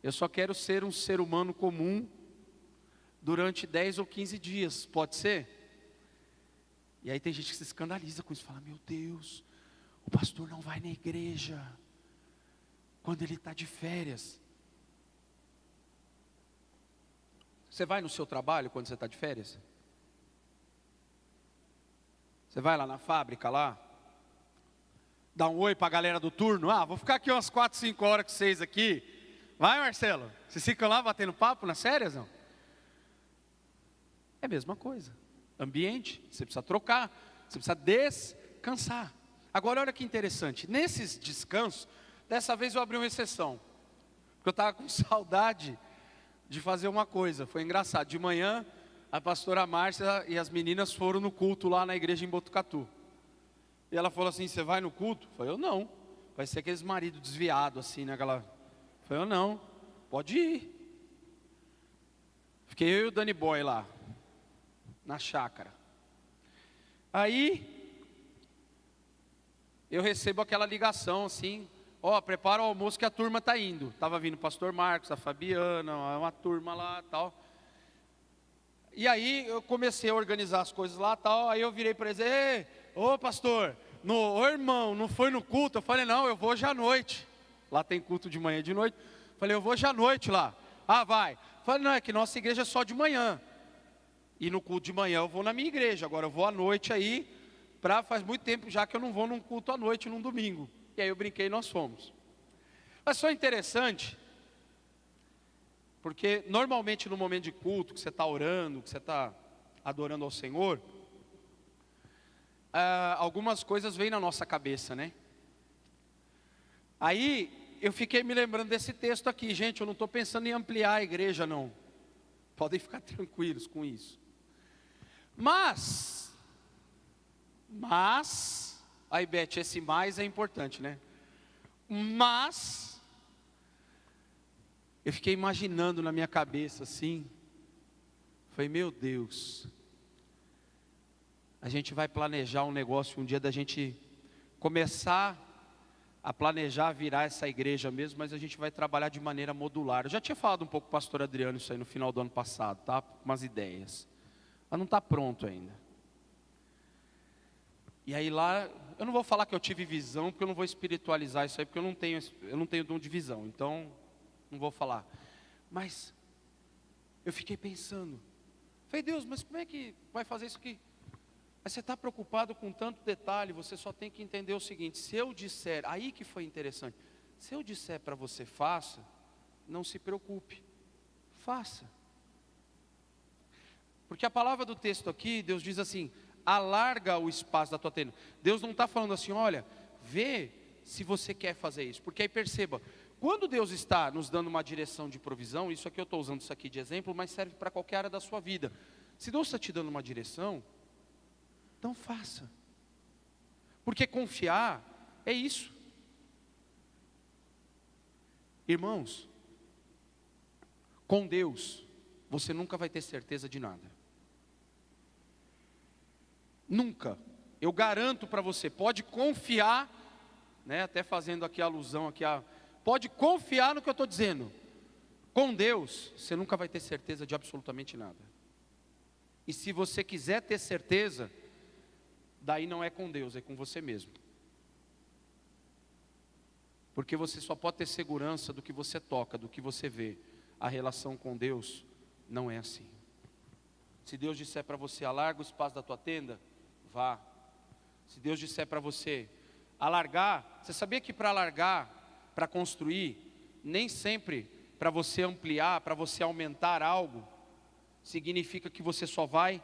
Speaker 1: eu só quero ser um ser humano comum durante 10 ou 15 dias, pode ser? E aí tem gente que se escandaliza com isso, fala: meu Deus, o pastor não vai na igreja quando ele está de férias. Você vai no seu trabalho quando você está de férias? Você vai lá na fábrica lá? Dá um oi para a galera do turno? Vou ficar aqui umas 4, 5 horas com vocês aqui. Vai, Marcelo? Vocês ficam lá batendo papo nas férias, não? É a mesma coisa. Ambiente, você precisa trocar, você precisa descansar. Agora olha que interessante, nesses descansos, dessa vez eu abri uma exceção, porque eu estava com saudade de fazer uma coisa. Foi engraçado, de manhã a pastora Márcia e as meninas foram no culto lá na igreja em Botucatu. E ela falou assim: você vai no culto? Eu falei: eu não. Vai ser aqueles maridos desviados assim, né? Eu falei: eu não, pode ir. Fiquei eu e o Danny Boy lá, na chácara. Aí, eu recebo aquela ligação assim: prepara o almoço que a turma está indo. Estava vindo o pastor Marcos, a Fabiana, uma turma lá e tal. E aí eu comecei a organizar as coisas lá tal. Aí eu virei para eles: Ei, ô pastor, ô irmão, não foi no culto? Eu falei: não, eu vou hoje à noite. Lá tem culto de manhã e de noite. Falei: eu vou hoje à noite lá. Ah, vai. Falei: não, é que nossa igreja é só de manhã. E no culto de manhã eu vou na minha igreja. Agora eu vou à noite aí, faz muito tempo já que eu não vou num culto à noite, num domingo. E aí eu brinquei e nós fomos. Mas foi interessante, porque normalmente no momento de culto, que você está orando, que você está adorando ao Senhor, algumas coisas vêm na nossa cabeça, né? Aí eu fiquei me lembrando desse texto aqui. Gente, eu não estou pensando em ampliar a igreja, não. Podem ficar tranquilos com isso. Mas, aí Beth, esse mais é importante, né? Mas, eu fiquei imaginando na minha cabeça assim, falei: meu Deus, a gente vai planejar um negócio um dia da gente começar a planejar virar essa igreja mesmo, mas a gente vai trabalhar de maneira modular. Eu já tinha falado um pouco com o pastor Adriano isso aí no final do ano passado, tá? Umas ideias. Mas não está pronto ainda. E aí lá, eu não vou falar que eu tive visão, porque eu não vou espiritualizar isso aí, porque eu não tenho dom de visão, então não vou falar. Mas eu fiquei pensando, falei: Deus, mas como é que vai fazer isso aqui? Mas você está preocupado com tanto detalhe, você só tem que entender o seguinte: se eu disser, aí que foi interessante, se eu disser para você faça, não se preocupe, faça. Porque a palavra do texto aqui, Deus diz assim: alarga o espaço da tua tenda. Deus não está falando assim: olha, vê se você quer fazer isso. Porque aí perceba, quando Deus está nos dando uma direção de provisão, isso aqui eu estou usando isso aqui de exemplo, mas serve para qualquer área da sua vida. Se Deus está te dando uma direção, então faça. Porque confiar é isso. Irmãos, com Deus, você nunca vai ter certeza de nada. Nunca. Eu garanto para você, pode confiar, né, até fazendo aqui alusão aqui pode confiar no que eu estou dizendo. Com Deus, você nunca vai ter certeza de absolutamente nada. E se você quiser ter certeza, daí não é com Deus, é com você mesmo. Porque você só pode ter segurança do que você toca, do que você vê. A relação com Deus não é assim. Se Deus disser para você: alarga o espaço da tua tenda, vá. Se Deus disser para você alargar, você sabia que para alargar, para construir, nem sempre para você ampliar, para você aumentar algo, significa que você só vai,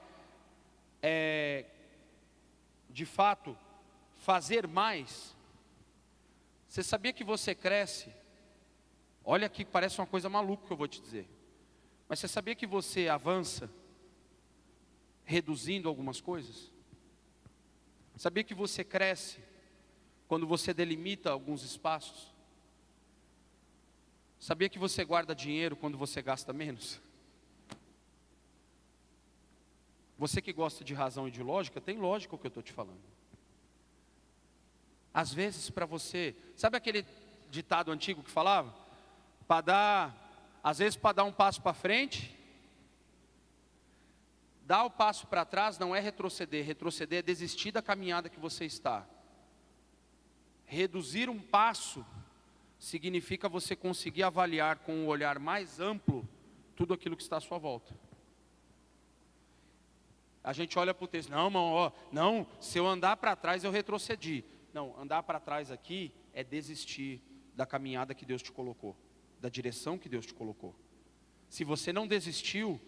Speaker 1: de fato, fazer mais. Você sabia que você cresce? Olha aqui, parece uma coisa maluca que eu vou te dizer. Mas você sabia que você avança reduzindo algumas coisas? Sabia que você cresce quando você delimita alguns espaços? Sabia que você guarda dinheiro quando você gasta menos? Você que gosta de razão e de lógica, tem lógica o que eu estou te falando. Às vezes para você, sabe aquele ditado antigo que falava? Às vezes para dar um passo para frente, dar o passo para trás não é retroceder. Retroceder é desistir da caminhada que você está. Reduzir um passo significa você conseguir avaliar com um olhar mais amplo tudo aquilo que está à sua volta. A gente olha para o texto: não, irmão, não, se eu andar para trás eu retrocedi. Não, andar para trás aqui é desistir da caminhada que Deus te colocou, da direção que Deus te colocou. Se você não desistiu,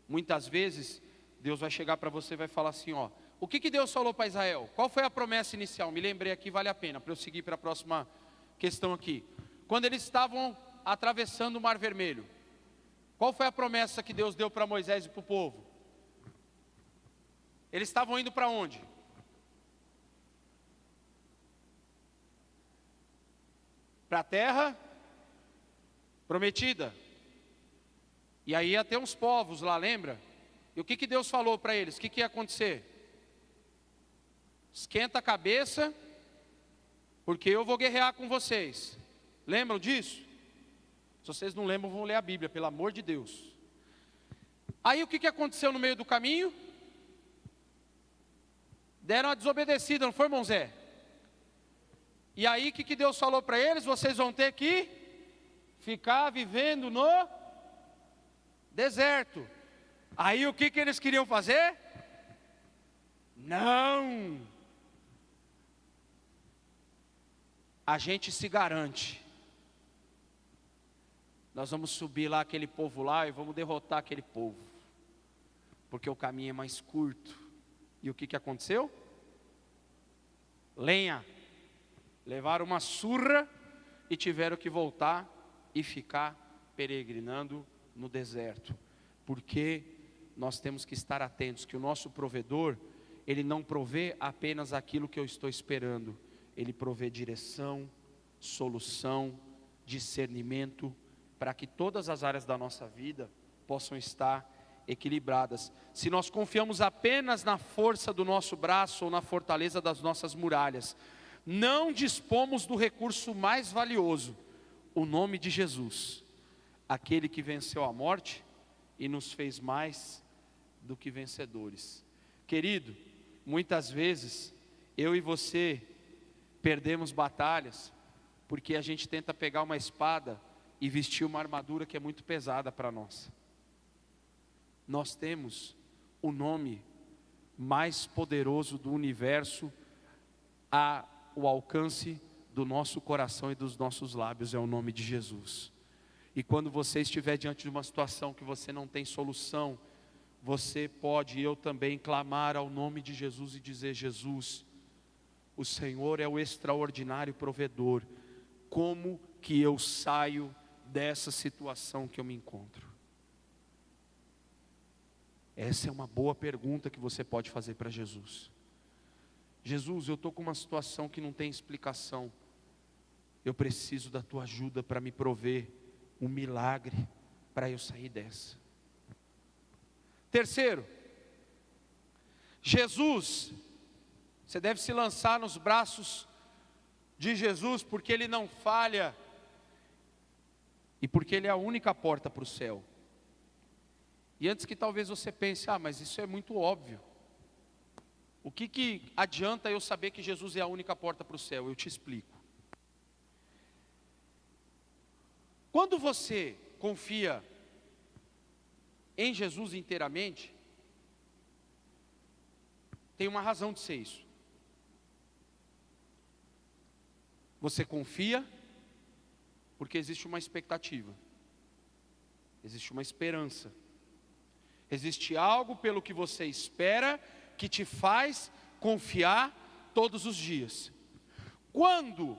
Speaker 1: muitas vezes Deus vai chegar para você e vai falar assim: o que Deus falou para Israel? Qual foi a promessa inicial? Me lembrei aqui, vale a pena, para eu seguir para a próxima questão aqui. Quando eles estavam atravessando o Mar Vermelho, qual foi a promessa que Deus deu para Moisés e para o povo? Eles estavam indo para onde? Para a terra prometida. E aí ia ter uns povos lá, lembra? E o que Deus falou para eles? O que ia acontecer? Esquenta a cabeça, porque eu vou guerrear com vocês. Lembram disso? Se vocês não lembram, vão ler a Bíblia, pelo amor de Deus. Aí o que aconteceu no meio do caminho? Deram uma desobedecida, não foi, irmão Zé? E aí o que Deus falou para eles? Vocês vão ter que ficar vivendo no deserto. Aí o que eles queriam fazer? Não. A gente se garante. Nós vamos subir lá aquele povo lá e vamos derrotar aquele povo. Porque o caminho é mais curto. E o que aconteceu? Lenha. Levaram uma surra e tiveram que voltar e ficar peregrinando no deserto. Porque nós temos que estar atentos que o nosso provedor, ele não provê apenas aquilo que eu estou esperando. Ele provê direção, solução, discernimento, para que todas as áreas da nossa vida possam estar equilibradas. Se nós confiamos apenas na força do nosso braço ou na fortaleza das nossas muralhas, não dispomos do recurso mais valioso, o nome de Jesus, aquele que venceu a morte e nos fez mais do que vencedores. Querido, muitas vezes eu e você perdemos batalhas porque a gente tenta pegar uma espada e vestir uma armadura que é muito pesada para nós. Nós temos o nome mais poderoso do universo ao alcance do nosso coração e dos nossos lábios, é o nome de Jesus. E quando você estiver diante de uma situação que você não tem solução, você pode, e eu também, clamar ao nome de Jesus e dizer: Jesus, o Senhor é o extraordinário provedor. Como que eu saio dessa situação que eu me encontro? Essa é uma boa pergunta que você pode fazer para Jesus. Jesus, eu estou com uma situação que não tem explicação. Eu preciso da tua ajuda para me prover um milagre para eu sair dessa. Terceiro, Jesus, você deve se lançar nos braços de Jesus, porque Ele não falha e porque Ele é a única porta para o céu. E antes que talvez você pense: mas isso é muito óbvio. O que adianta eu saber que Jesus é a única porta para o céu? Eu te explico. Quando você confia em Jesus inteiramente, tem uma razão de ser isso. Você confia porque existe uma expectativa, existe uma esperança, existe algo pelo que você espera que te faz confiar todos os dias. Quando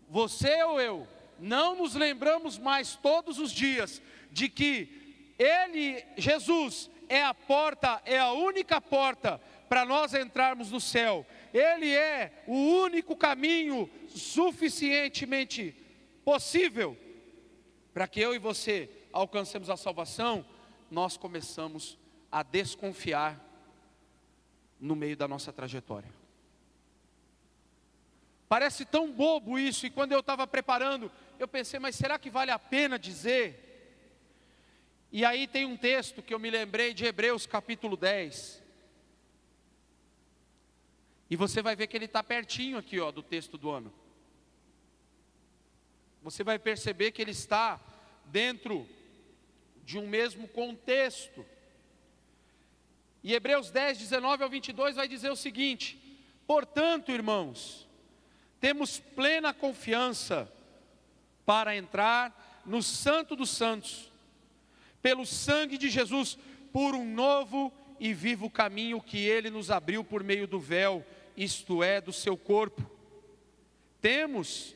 Speaker 1: você ou eu não nos lembramos mais todos os dias de que Ele, Jesus, é a porta, é a única porta para nós entrarmos no céu, Ele é o único caminho suficientemente possível para que eu e você alcancemos a salvação, nós começamos a desconfiar no meio da nossa trajetória. Parece tão bobo isso, e quando eu estava preparando, eu pensei: mas será que vale a pena dizer? E aí tem um texto que eu me lembrei de Hebreus capítulo 10. E você vai ver que ele está pertinho aqui, do texto do ano. Você vai perceber que ele está dentro de um mesmo contexto. E Hebreus 10, 19 ao 22 vai dizer o seguinte: portanto, irmãos, temos plena confiança para entrar no Santo dos Santos, pelo sangue de Jesus, por um novo e vivo caminho que Ele nos abriu por meio do véu, isto é, do seu corpo. Temos,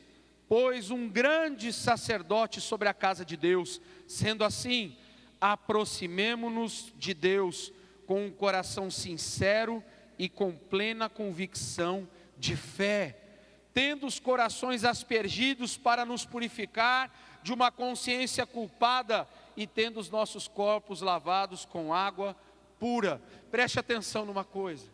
Speaker 1: pois, um grande sacerdote sobre a casa de Deus. Sendo assim, aproximemo-nos de Deus com um coração sincero e com plena convicção de fé, tendo os corações aspergidos para nos purificar de uma consciência culpada e tendo os nossos corpos lavados com água pura. Preste atenção numa coisa.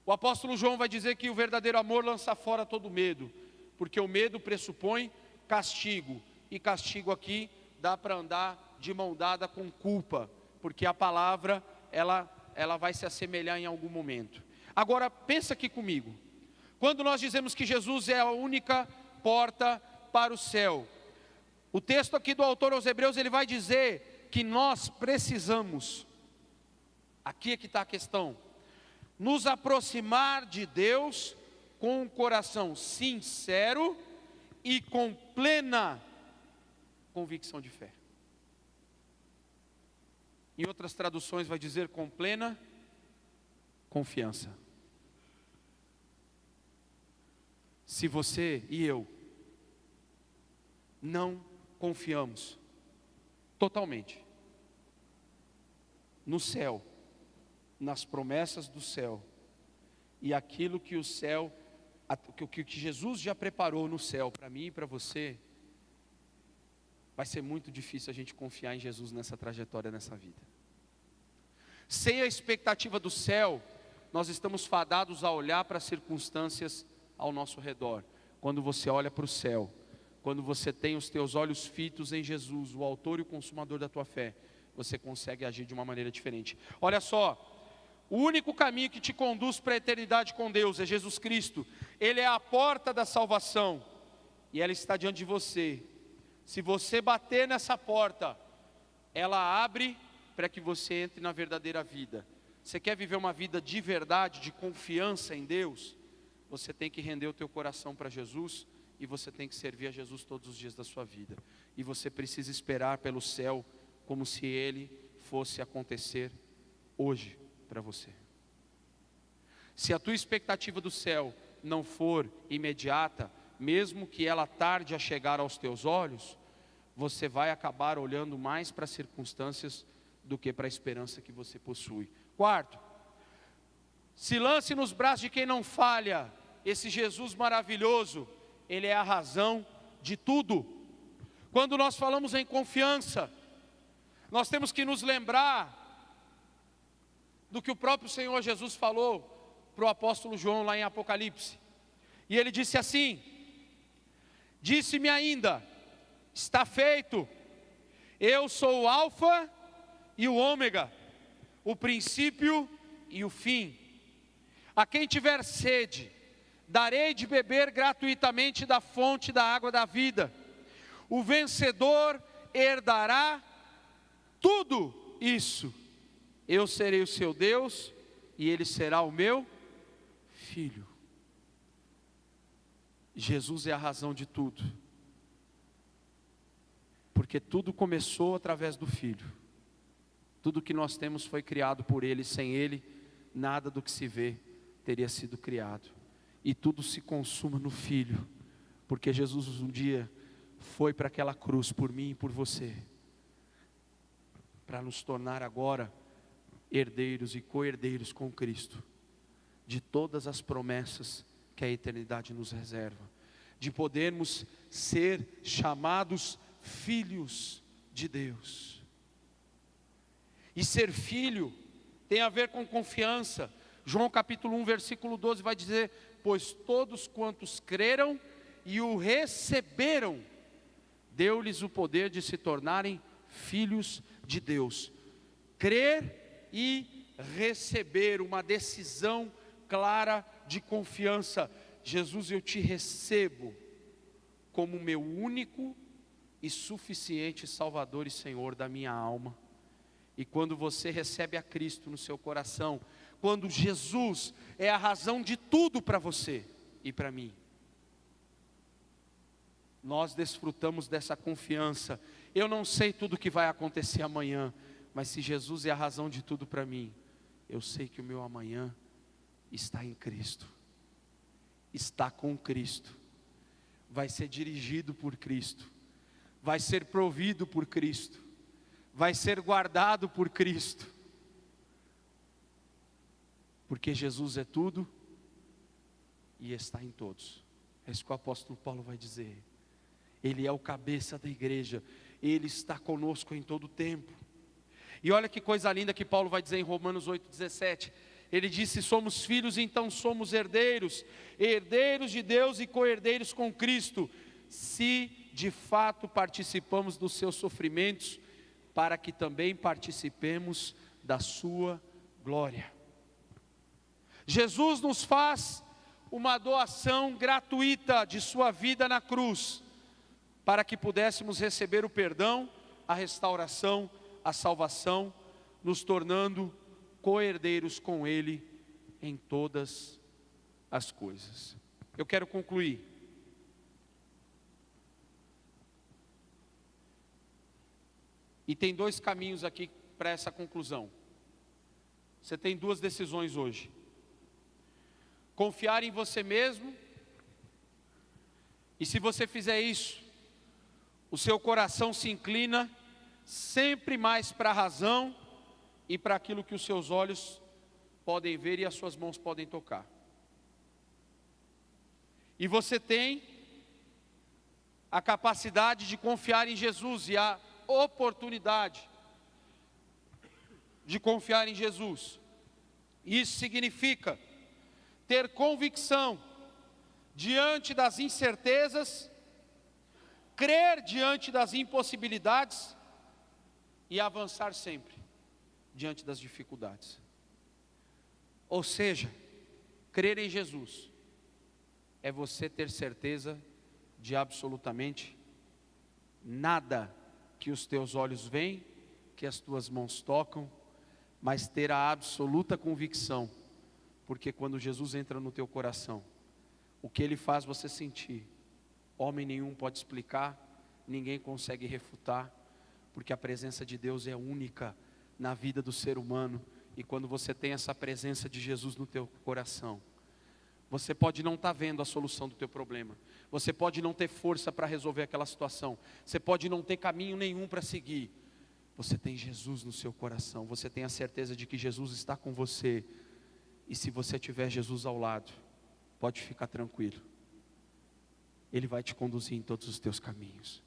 Speaker 1: O apóstolo João vai dizer que o verdadeiro amor lança fora todo medo, porque o medo pressupõe castigo, e castigo aqui dá para andar de mão dada com culpa, porque a palavra, ela vai se assemelhar em algum momento. Agora, pensa aqui comigo. Quando nós dizemos que Jesus é a única porta para o céu, o texto aqui do autor aos Hebreus, ele vai dizer que nós precisamos, aqui é que está a questão, nos aproximar de Deus com um coração sincero e com plena convicção de fé. Em outras traduções vai dizer com plena confiança. Se você e eu não confiamos totalmente no céu, nas promessas do céu, e aquilo que o céu, que Jesus já preparou no céu para mim e para você, vai ser muito difícil a gente confiar em Jesus nessa trajetória, nessa vida. Sem a expectativa do céu, nós estamos fadados a olhar para as circunstâncias ao nosso redor. Quando você olha para o céu, quando você tem os teus olhos fitos em Jesus, o autor e o consumador da tua fé, você consegue agir de uma maneira diferente. Olha só, o único caminho que te conduz para a eternidade com Deus é Jesus Cristo. Ele é a porta da salvação e ela está diante de você. Se você bater nessa porta, ela abre para que você entre na verdadeira vida. Você quer viver uma vida de verdade, de confiança em Deus? Você tem que render o teu coração para Jesus e você tem que servir a Jesus todos os dias da sua vida. E você precisa esperar pelo céu como se ele fosse acontecer hoje para você. Se a tua expectativa do céu não for imediata, mesmo que ela tarde a chegar aos teus olhos, você vai acabar olhando mais para as circunstâncias do que para a esperança que você possui. Quarto, se lance nos braços de quem não falha. Esse Jesus maravilhoso, ele é a razão de tudo. Quando nós falamos em confiança, nós temos que nos lembrar do que o próprio Senhor Jesus falou para o apóstolo João lá em Apocalipse. E ele disse assim: disse-me ainda, está feito, eu sou o alfa e o ômega, o princípio e o fim. A quem tiver sede, darei de beber gratuitamente da fonte da água da vida. O vencedor herdará tudo isso. Eu serei o seu Deus e ele será o meu filho. Jesus é a razão de tudo, porque tudo começou através do Filho. Tudo que nós temos foi criado por Ele. Sem Ele, nada do que se vê teria sido criado. E tudo se consuma no Filho, porque Jesus um dia foi para aquela cruz por mim e por você, para nos tornar agora herdeiros e co-herdeiros com Cristo, de todas as promessas que a eternidade nos reserva, de podermos ser chamados filhos de Deus. E ser filho tem a ver com confiança. João capítulo 1, versículo 12 vai dizer: pois todos quantos creram e o receberam, deu-lhes o poder de se tornarem filhos de Deus. Crer e receber, uma decisão clara de confiança. Jesus, eu te recebo como meu único e suficiente Salvador e Senhor da minha alma. E quando você recebe a Cristo no seu coração, quando Jesus é a razão de tudo para você e para mim, nós desfrutamos dessa confiança. Eu não sei tudo o que vai acontecer amanhã, mas se Jesus é a razão de tudo para mim, eu sei que o meu amanhã está em Cristo, está com Cristo, vai ser dirigido por Cristo, vai ser provido por Cristo, vai ser guardado por Cristo, porque Jesus é tudo e está em todos. É isso que o apóstolo Paulo vai dizer. Ele é o cabeça da igreja, Ele está conosco em todo o tempo. E olha que coisa linda que Paulo vai dizer em Romanos 8,17. Ele disse: somos filhos, então somos herdeiros, herdeiros de Deus e co-herdeiros com Cristo, se de fato participamos dos seus sofrimentos, para que também participemos da sua glória. Jesus nos faz uma doação gratuita de sua vida na cruz, para que pudéssemos receber o perdão, a restauração, a salvação, nos tornando co-herdeiros com Ele em todas as coisas. Eu quero concluir. E tem dois caminhos aqui para essa conclusão. Você tem duas decisões hoje: confiar em você mesmo, e se você fizer isso, o seu coração se inclina sempre mais para a razão e para aquilo que os seus olhos podem ver e as suas mãos podem tocar. E você tem a capacidade de confiar em Jesus e a oportunidade de confiar em Jesus. Isso significa ter convicção diante das incertezas, crer diante das impossibilidades e avançar sempre diante das dificuldades. Ou seja, crer em Jesus é você ter certeza de absolutamente nada que os teus olhos veem, que as tuas mãos tocam, mas ter a absoluta convicção, porque quando Jesus entra no teu coração, o que Ele faz você sentir, homem nenhum pode explicar, ninguém consegue refutar, porque a presença de Deus é única na vida do ser humano, e quando você tem essa presença de Jesus no teu coração, você pode não estar vendo a solução do teu problema, você pode não ter força para resolver aquela situação, você pode não ter caminho nenhum para seguir, você tem Jesus no seu coração, você tem a certeza de que Jesus está com você, e se você tiver Jesus ao lado, pode ficar tranquilo, Ele vai te conduzir em todos os teus caminhos.